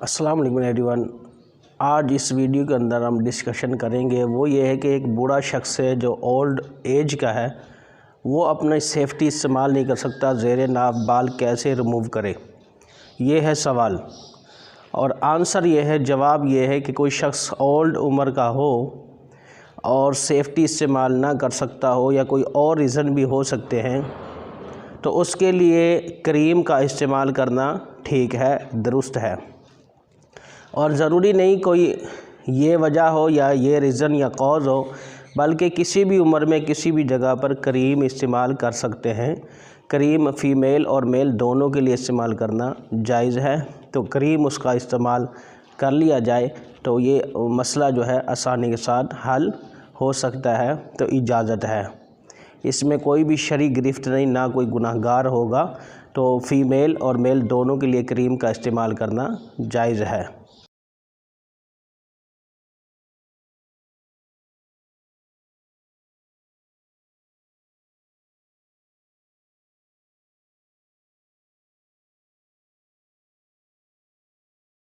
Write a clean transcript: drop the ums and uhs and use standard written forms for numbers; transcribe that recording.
السلام علیکم ایوریون۔ آج اس ویڈیو کے اندر ہم ڈسکشن کریں گے وہ یہ ہے کہ ایک بوڑھا شخص ہے جو اولڈ ایج کا ہے، وہ اپنا سیفٹی استعمال نہیں کر سکتا، زیر ناف بال کیسے ریموو کرے، یہ ہے سوال۔ اور آنسر یہ ہے، جواب یہ ہے کہ کوئی شخص اولڈ عمر کا ہو اور سیفٹی استعمال نہ کر سکتا ہو یا کوئی اور ریزن بھی ہو سکتے ہیں، تو اس کے لیے کریم کا استعمال کرنا ٹھیک ہے، درست ہے۔ اور ضروری نہیں کوئی یہ وجہ ہو یا یہ ریزن یا کاز ہو، بلکہ کسی بھی عمر میں کسی بھی جگہ پر کریم استعمال کر سکتے ہیں۔ کریم فیمیل اور میل دونوں کے لیے استعمال کرنا جائز ہے، تو کریم اس کا استعمال کر لیا جائے تو یہ مسئلہ جو ہے آسانی کے ساتھ حل ہو سکتا ہے، تو اجازت ہے۔ اس میں کوئی بھی شرعی گرفت نہیں، نہ کوئی گناہ گار ہوگا، تو فیمیل اور میل دونوں کے لیے کریم کا استعمال کرنا جائز ہے۔